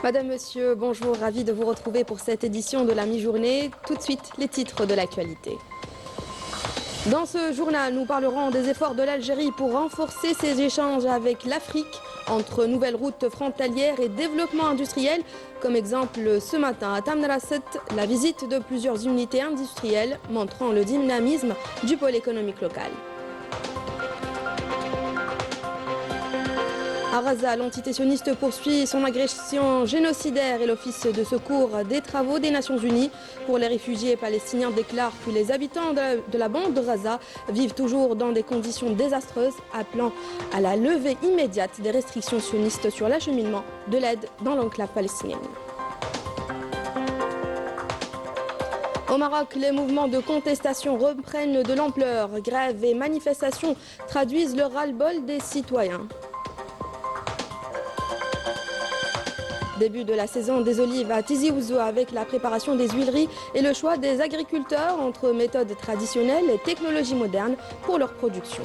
Madame, Monsieur, bonjour, ravi de vous retrouver pour cette édition de la mi-journée. Tout de suite, les titres de l'actualité. Dans ce journal, nous parlerons des efforts de l'Algérie pour renforcer ses échanges avec l'Afrique entre nouvelles routes frontalières et développement industriel. Comme exemple, ce matin à Tamraset, la visite de plusieurs unités industrielles montrant le dynamisme du pôle économique local. À Gaza, l'entité sioniste poursuit son agression génocidaire et l'Office de secours des travaux des Nations Unies pour les réfugiés palestiniens déclare que les habitants de la bande de Gaza vivent toujours dans des conditions désastreuses, appelant à la levée immédiate des restrictions sionistes sur l'acheminement de l'aide dans l'enclave palestinienne. Au Maroc, les mouvements de contestation reprennent de l'ampleur. Grèves et manifestations traduisent le ras-le-bol des citoyens. Début de la saison des olives à Tizi Ouzou avec la préparation des huileries et le choix des agriculteurs entre méthodes traditionnelles et technologies modernes pour leur production.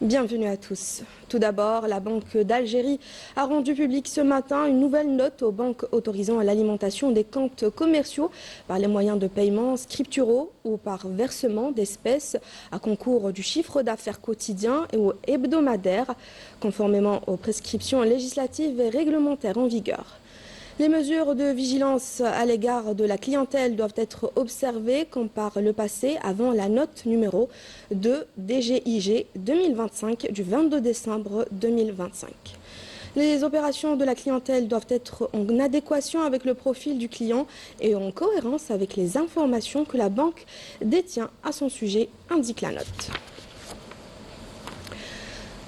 Bienvenue à tous. Tout d'abord, la Banque d'Algérie a rendu public ce matin une nouvelle note aux banques autorisant l'alimentation des comptes commerciaux par les moyens de paiement scripturaux ou par versement d'espèces à concours du chiffre d'affaires quotidien et ou hebdomadaire, conformément aux prescriptions législatives et réglementaires en vigueur. Les mesures de vigilance à l'égard de la clientèle doivent être observées comme par le passé avant la note numéro 2 DGIG 2025 du 22 décembre 2025. Les opérations de la clientèle doivent être en adéquation avec le profil du client et en cohérence avec les informations que la banque détient à son sujet, indique la note.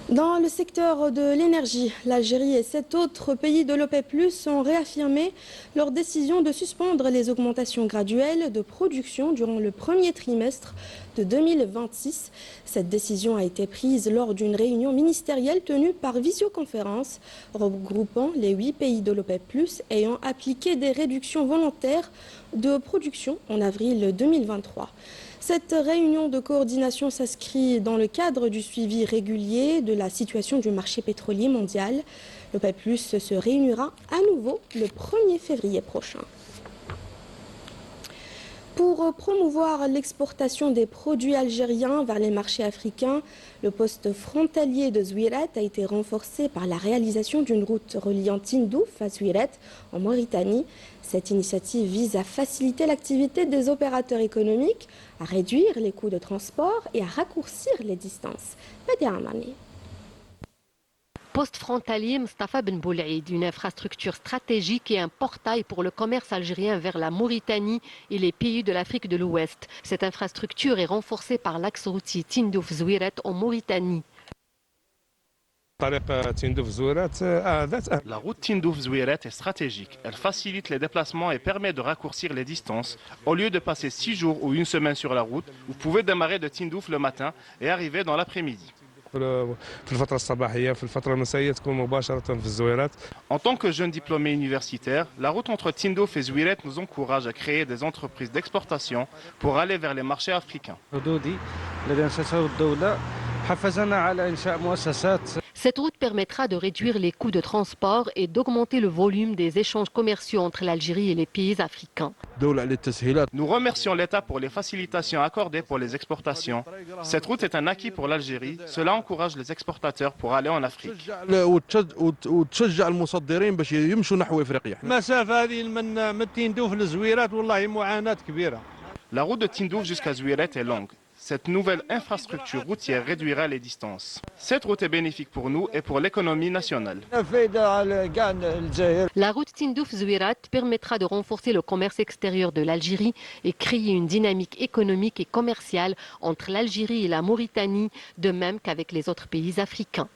Dans le secteur de l'énergie, l'Algérie et 7 autres pays de l'OPEP+ ont réaffirmé leur décision de suspendre les augmentations graduelles de production durant le premier trimestre de 2026. Cette décision a été prise lors d'une réunion ministérielle tenue par visioconférence, regroupant les 8 pays de l'OPEP+, ayant appliqué des réductions volontaires de production en avril 2023. Cette réunion de coordination s'inscrit dans le cadre du suivi régulier de la situation du marché pétrolier mondial. L'OPEP+ se réunira à nouveau le 1er février prochain. Pour promouvoir l'exportation des produits algériens vers les marchés africains, le poste frontalier de Zouirat a été renforcé par la réalisation d'une route reliant Tindouf à Zouirat en Mauritanie. Cette initiative vise à faciliter l'activité des opérateurs économiques, à réduire les coûts de transport et à raccourcir les distances. Poste frontalier Mustafa Ben Boulaïd, une infrastructure stratégique et un portail pour le commerce algérien vers la Mauritanie et les pays de l'Afrique de l'Ouest. Cette infrastructure est renforcée par l'axe routier Tindouf-Zouirat en Mauritanie. La route Tindouf-Zouirat est stratégique. Elle facilite les déplacements et permet de raccourcir les distances. Au lieu de passer 6 jours ou une semaine sur la route, vous pouvez démarrer de Tindouf le matin et arriver dans l'après-midi. En tant que jeune diplômé universitaire, la route entre Tindouf et Zouirat nous encourage à créer des entreprises d'exportation pour aller vers les marchés africains. Cette route permettra de réduire les coûts de transport et d'augmenter le volume des échanges commerciaux entre l'Algérie et les pays africains. Nous remercions l'État pour les facilitations accordées pour les exportations. Cette route est un acquis pour l'Algérie. Cela encourage les exportateurs pour aller en Afrique. La route de Tindouf jusqu'à Zouirat est longue. Cette nouvelle infrastructure routière réduira les distances. Cette route est bénéfique pour nous et pour l'économie nationale. La route Tindouf-Zouirat permettra de renforcer le commerce extérieur de l'Algérie et créer une dynamique économique et commerciale entre l'Algérie et la Mauritanie, de même qu'avec les autres pays africains.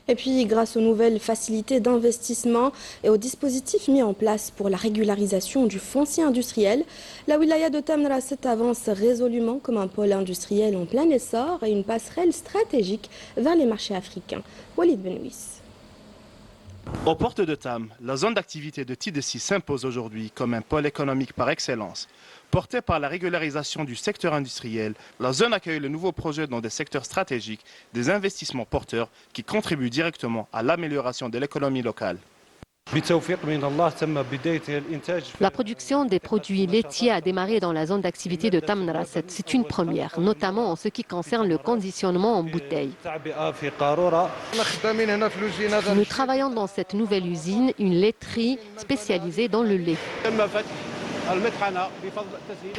Et puis, grâce aux nouvelles facilités d'investissement et aux dispositifs mis en place pour la régularisation du foncier industriel, la wilaya de Tamraset avance résolument comme un pôle industriel en plein essor et une passerelle stratégique vers les marchés africains. Walid Benouis. Aux portes de Tam, la zone d'activité de Tidessi s'impose aujourd'hui comme un pôle économique par excellence. Portée par la régularisation du secteur industriel, la zone accueille de nouveaux projets dans des secteurs stratégiques, des investissements porteurs qui contribuent directement à l'amélioration de l'économie locale. La production des produits laitiers a démarré dans la zone d'activité de Tamnaraset. C'est une première, notamment en ce qui concerne le conditionnement en bouteille. Nous travaillons dans cette nouvelle usine, une laiterie spécialisée dans le lait.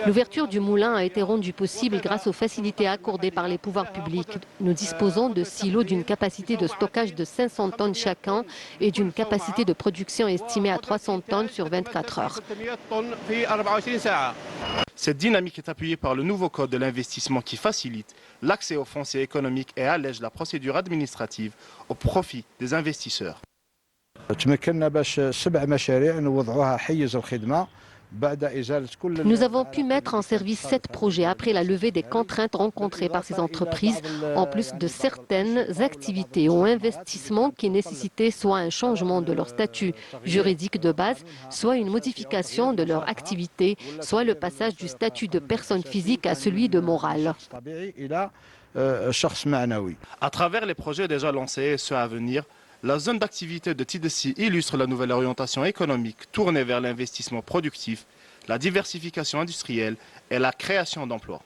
L'ouverture du moulin a été rendue possible grâce aux facilités accordées par les pouvoirs publics. Nous disposons de silos d'une capacité de stockage de 500 tonnes chacun et d'une capacité de production estimée à 300 tonnes sur 24 heures. Cette dynamique est appuyée par le nouveau code de l'investissement qui facilite l'accès au foncier économique et allège la procédure administrative au profit des investisseurs. Nous avons pu mettre en service 7 projets après la levée des contraintes rencontrées par ces entreprises, en plus de certaines activités ou investissements qui nécessitaient soit un changement de leur statut juridique de base, soit une modification de leur activité, soit le passage du statut de personne physique à celui de morale. À travers les projets déjà lancés et ceux à venir, la zone d'activité de Tidessi illustre la nouvelle orientation économique tournée vers l'investissement productif, la diversification industrielle et la création d'emplois.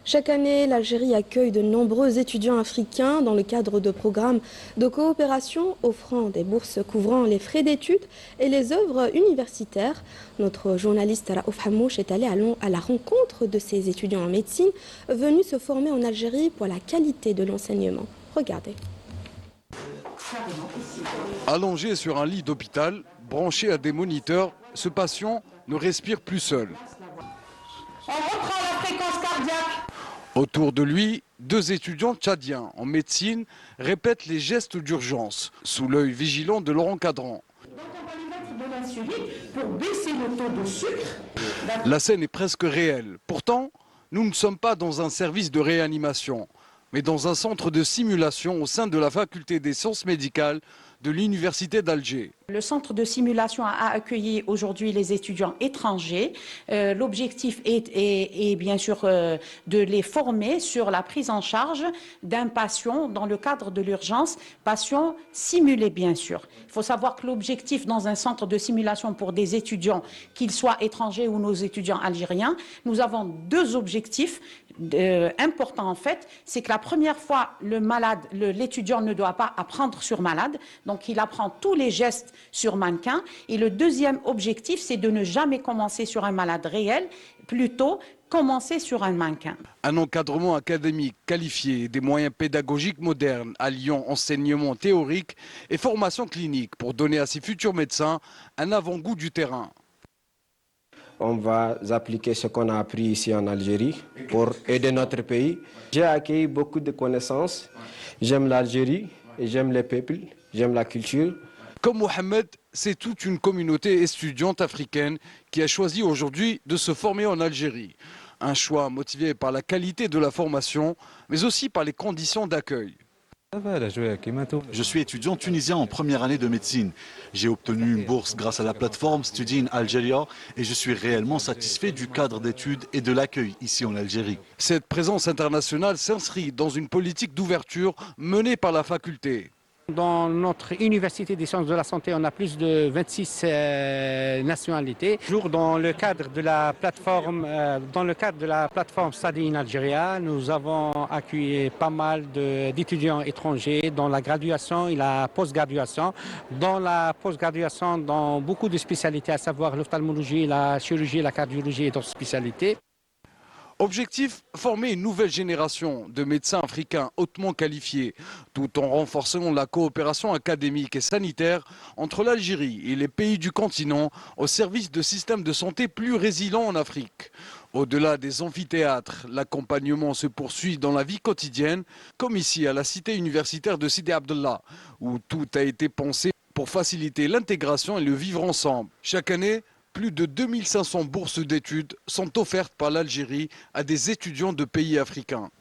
Chaque année, l'Algérie accueille de nombreux étudiants africains dans le cadre de programmes de coopération offrant des bourses couvrant les frais d'études et les œuvres universitaires. Notre journaliste Raouf Hamouch est allé à la rencontre de ces étudiants en médecine venus se former en Algérie pour la qualité de l'enseignement. Regardez. Allongé sur un lit d'hôpital, branché à des moniteurs, ce patient ne respire plus seul. On reprend la fréquence cardiaque. Autour de lui, 2 étudiants tchadiens en médecine répètent les gestes d'urgence, sous l'œil vigilant de leur encadrant. Donc on va lui mettre de l'insuline pour baisser le taux de sucre. La scène est presque réelle. Pourtant, nous ne sommes pas dans un service de réanimation, mais dans un centre de simulation au sein de la faculté des sciences médicales de l'Université d'Alger. Le centre de simulation a accueilli aujourd'hui les étudiants étrangers. L'objectif est bien sûr de les former sur la prise en charge d'un patient dans le cadre de l'urgence, patient simulé bien sûr. Il faut savoir que l'objectif dans un centre de simulation pour des étudiants, qu'ils soient étrangers ou nos étudiants algériens, nous avons 2 objectifs important en fait, c'est que la première fois, l'étudiant ne doit pas apprendre sur malade, donc il apprend tous les gestes sur mannequin. Et le deuxième objectif, c'est de ne jamais commencer sur un malade réel, plutôt commencer sur un mannequin. Un encadrement académique qualifié et des moyens pédagogiques modernes alliant enseignement théorique et formation clinique pour donner à ces futurs médecins un avant-goût du terrain. On va appliquer ce qu'on a appris ici en Algérie pour aider notre pays. J'ai acquis beaucoup de connaissances. J'aime l'Algérie et j'aime les peuples, j'aime la culture. Comme Mohamed, c'est toute une communauté étudiante africaine qui a choisi aujourd'hui de se former en Algérie. Un choix motivé par la qualité de la formation, mais aussi par les conditions d'accueil. Je suis étudiant tunisien en première année de médecine. J'ai obtenu une bourse grâce à la plateforme Study in Algeria et je suis réellement satisfait du cadre d'études et de l'accueil ici en Algérie. Cette présence internationale s'inscrit dans une politique d'ouverture menée par la faculté. Dans notre université des sciences de la santé, on a plus de 26 nationalités. Toujours dans le cadre de la plateforme, Study in Algeria, nous avons accueilli pas mal d'étudiants étrangers dans la graduation et la post-graduation. Dans la post-graduation, dans beaucoup de spécialités, à savoir l'ophtalmologie, la chirurgie, la cardiologie et d'autres spécialités. Objectif, former une nouvelle génération de médecins africains hautement qualifiés, tout en renforçant la coopération académique et sanitaire entre l'Algérie et les pays du continent au service de systèmes de santé plus résilients en Afrique. Au-delà des amphithéâtres, l'accompagnement se poursuit dans la vie quotidienne, comme ici à la cité universitaire de Sidi Abdallah, où tout a été pensé pour faciliter l'intégration et le vivre ensemble. Chaque année, plus de 2500 bourses d'études sont offertes par l'Algérie à des étudiants de pays africains.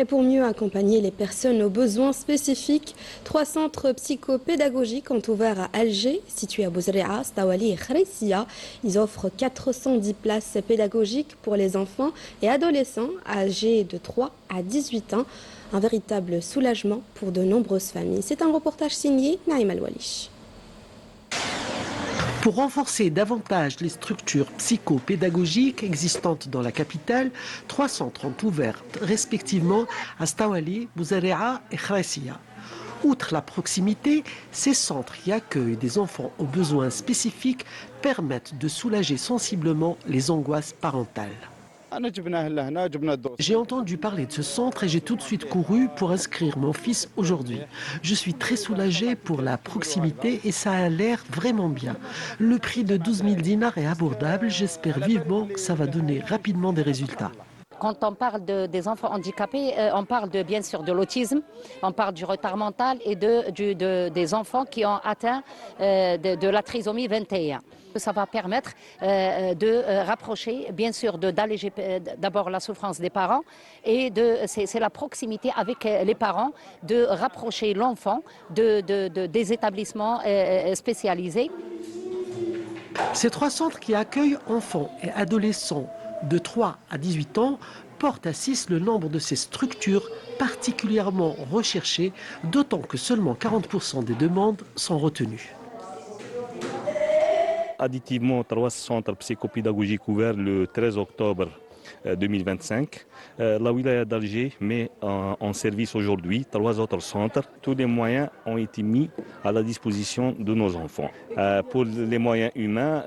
Et pour mieux accompagner les personnes aux besoins spécifiques, 3 centres psychopédagogiques ont ouvert à Alger, situés à Bouzrea, Stawali et Khreissia. Ils offrent 410 places pédagogiques pour les enfants et adolescents âgés de 3 à 18 ans. Un véritable soulagement pour de nombreuses familles. C'est un reportage signé Naïm Al-Walish. Pour renforcer davantage les structures psychopédagogiques existantes dans la capitale, 3 centres ont ouvert respectivement à Stawali, Bouzarea et Khreissia. Outre la proximité, ces centres qui accueillent des enfants aux besoins spécifiques permettent de soulager sensiblement les angoisses parentales. J'ai entendu parler de ce centre et j'ai tout de suite couru pour inscrire mon fils aujourd'hui. Je suis très soulagé pour la proximité et ça a l'air vraiment bien. Le prix de 12 000 dinars est abordable. J'espère vivement que ça va donner rapidement des résultats. Quand on parle des enfants handicapés, on parle bien sûr de l'autisme, on parle du retard mental et des enfants qui ont atteint de la trisomie 21. Ça va permettre de rapprocher, bien sûr, d'alléger d'abord la souffrance des parents et c'est la proximité avec les parents, de rapprocher l'enfant des établissements spécialisés. Ces 3 centres qui accueillent enfants et adolescents de 3 à 18 ans portent à 6 le nombre de ces structures particulièrement recherchées, d'autant que seulement 40% des demandes sont retenues. Additivement, 3 centres psychopédagogiques ouverts le 13 octobre 2025. La wilaya d'Alger met en service aujourd'hui 3 autres centres. Tous les moyens ont été mis à la disposition de nos enfants. Pour les moyens humains,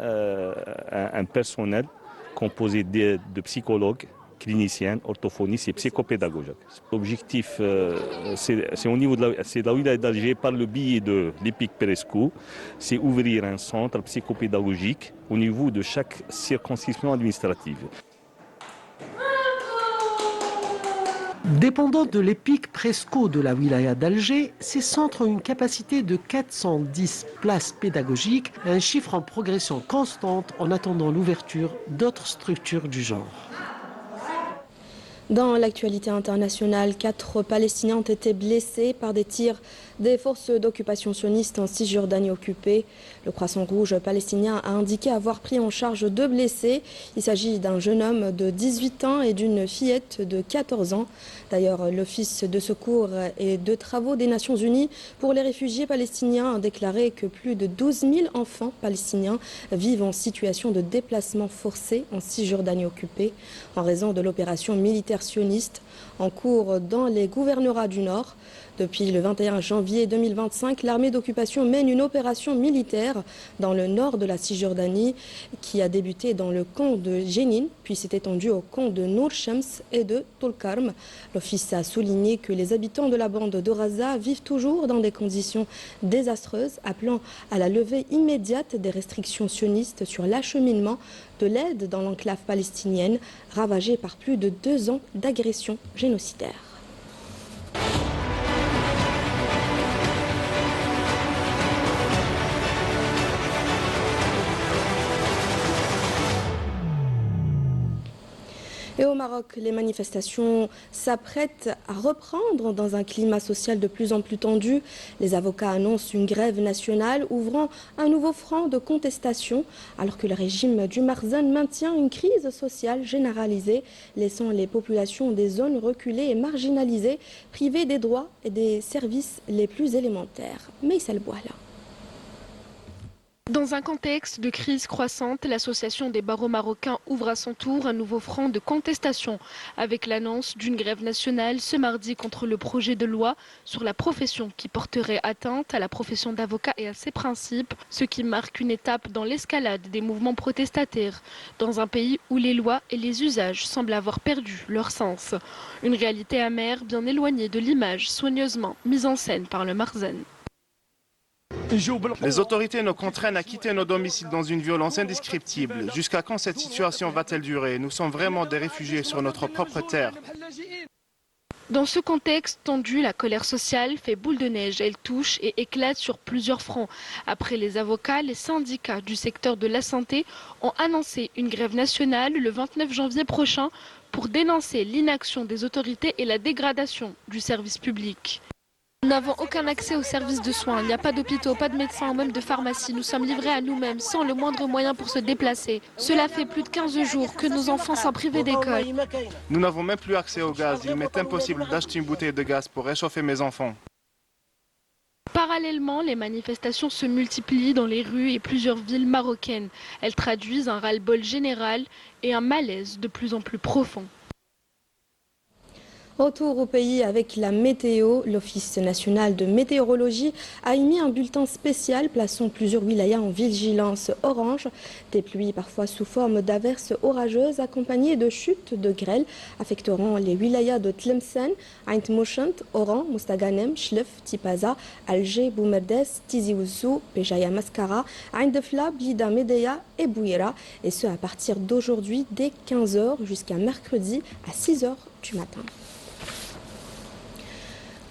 un personnel composé de psychologues, cliniciens, orthophonistes et psychopédagogues. L'objectif, c'est au niveau de la wilaya d'Alger, par le biais de l'EPIC Peresco, c'est ouvrir un centre psychopédagogique au niveau de chaque circonscription administrative. Dépendant de l'EPIC Presco de la wilaya d'Alger, ces centres ont une capacité de 410 places pédagogiques, un chiffre en progression constante en attendant l'ouverture d'autres structures du genre. Dans l'actualité internationale, 4 Palestiniens ont été blessés par des tirs des forces d'occupation sionistes en Cisjordanie occupée. Le Croissant Rouge palestinien a indiqué avoir pris en charge 2 blessés. Il s'agit d'un jeune homme de 18 ans et d'une fillette de 14 ans. D'ailleurs, l'Office de secours et de travaux des Nations Unies pour les réfugiés palestiniens a déclaré que plus de 12 000 enfants palestiniens vivent en situation de déplacement forcé en Cisjordanie occupée en raison de l'opération militaire sioniste en cours dans les gouvernorats du Nord. Depuis le 21 janvier 2025, l'armée d'occupation mène une opération militaire dans le nord de la Cisjordanie qui a débuté dans le camp de Jenin, puis s'est étendue au camp de Nour Shams et de Tulkarm. L'office a souligné que les habitants de la bande de Gaza vivent toujours dans des conditions désastreuses, appelant à la levée immédiate des restrictions sionistes sur l'acheminement de l'aide dans l'enclave palestinienne, ravagée par plus de 2 ans d'agression génocidaire. Et au Maroc, les manifestations s'apprêtent à reprendre dans un climat social de plus en plus tendu. Les avocats annoncent une grève nationale ouvrant un nouveau front de contestation, alors que le régime du Marzane maintient une crise sociale généralisée, laissant les populations des zones reculées et marginalisées privées des droits et des services les plus élémentaires. Mais Issa Bouala. Dans un contexte de crise croissante, l'association des barreaux marocains ouvre à son tour un nouveau front de contestation avec l'annonce d'une grève nationale ce mardi contre le projet de loi sur la profession qui porterait atteinte à la profession d'avocat et à ses principes, ce qui marque une étape dans l'escalade des mouvements protestataires dans un pays où les lois et les usages semblent avoir perdu leur sens. Une réalité amère bien éloignée de l'image soigneusement mise en scène par le Marzane. Les autorités nous contraignent à quitter nos domiciles dans une violence indescriptible. Jusqu'à quand cette situation va-t-elle durer? Nous sommes vraiment des réfugiés sur notre propre terre. Dans ce contexte tendu, la colère sociale fait boule de neige. Elle touche et éclate sur plusieurs fronts. Après les avocats, les syndicats du secteur de la santé ont annoncé une grève nationale le 29 janvier prochain pour dénoncer l'inaction des autorités et la dégradation du service public. Nous n'avons aucun accès aux services de soins. Il n'y a pas d'hôpitaux, pas de médecins ou même de pharmacie. Nous sommes livrés à nous-mêmes, sans le moindre moyen pour se déplacer. Cela fait plus de 15 jours que nos enfants sont privés d'école. Nous n'avons même plus accès au gaz. Il m'est impossible d'acheter une bouteille de gaz pour réchauffer mes enfants. Parallèlement, les manifestations se multiplient dans les rues et plusieurs villes marocaines. Elles traduisent un ras-le-bol général et un malaise de plus en plus profond. Retour au pays avec la météo. L'Office national de météorologie a émis un bulletin spécial plaçant plusieurs wilayas en vigilance orange. Des pluies parfois sous forme d'averses orageuses accompagnées de chutes de grêle affecteront les wilayas de Tlemcen, Ain Mouchent, Oran, Moustaganem, Chlef, Tipaza, Alger, Boumerdes, Tizi Ouzou, Béjaïa Mascara, Ain Defla, Blida Médéa et Bouira. Et ce à partir d'aujourd'hui dès 15h jusqu'à mercredi à 6h du matin.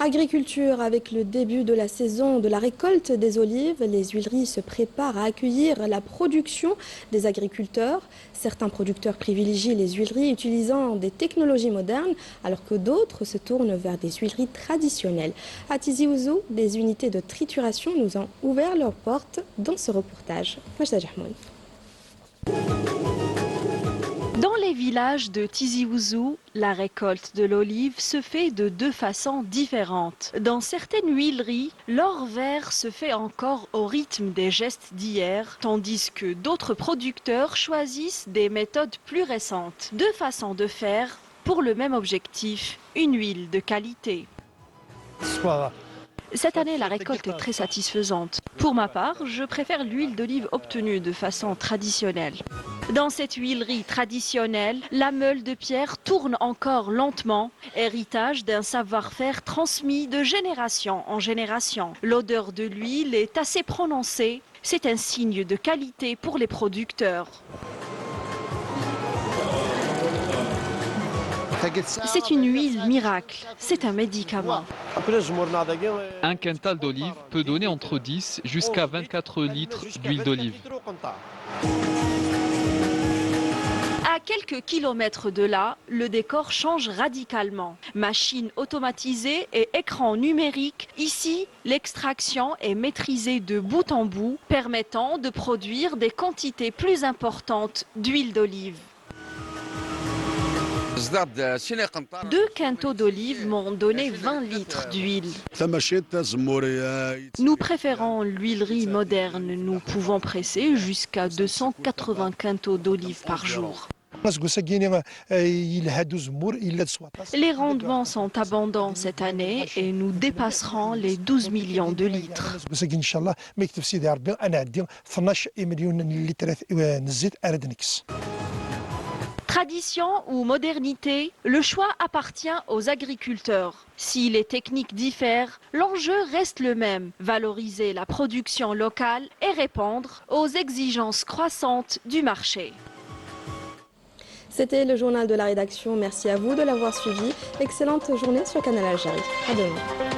Agriculture, avec le début de la saison de la récolte des olives, les huileries se préparent à accueillir la production des agriculteurs. Certains producteurs privilégient les huileries utilisant des technologies modernes, alors que d'autres se tournent vers des huileries traditionnelles. À Tizi Ouzou, des unités de trituration nous ont ouvert leurs portes dans ce reportage. Majda Jahmoun. Dans les villages de Tizi Ouzou, la récolte de l'olive se fait de deux façons différentes. Dans certaines huileries, l'or vert se fait encore au rythme des gestes d'hier, tandis que d'autres producteurs choisissent des méthodes plus récentes. Deux façons de faire pour le même objectif, une huile de qualité. Cette année, la récolte est très satisfaisante. Pour ma part, je préfère l'huile d'olive obtenue de façon traditionnelle. Dans cette huilerie traditionnelle, la meule de pierre tourne encore lentement, héritage d'un savoir-faire transmis de génération en génération. L'odeur de l'huile est assez prononcée, c'est un signe de qualité pour les producteurs. C'est une huile miracle, c'est un médicament. Un quintal d'olive peut donner entre 10 jusqu'à 24 litres d'huile d'olive. À quelques kilomètres de là, le décor change radicalement. Machines automatisées et écran numérique. Ici, l'extraction est maîtrisée de bout en bout, permettant de produire des quantités plus importantes d'huile d'olive. 2 quintaux d'olive m'ont donné 20 litres d'huile. Nous préférons l'huilerie moderne. Nous pouvons presser jusqu'à 280 quintaux d'olive par jour. Les rendements sont abondants cette année et nous dépasserons les 12 millions de litres. Tradition ou modernité, le choix appartient aux agriculteurs. Si les techniques diffèrent, l'enjeu reste le même, valoriser la production locale et répondre aux exigences croissantes du marché. C'était le journal de la rédaction. Merci à vous de l'avoir suivi. Excellente journée sur Canal Algérie. À demain.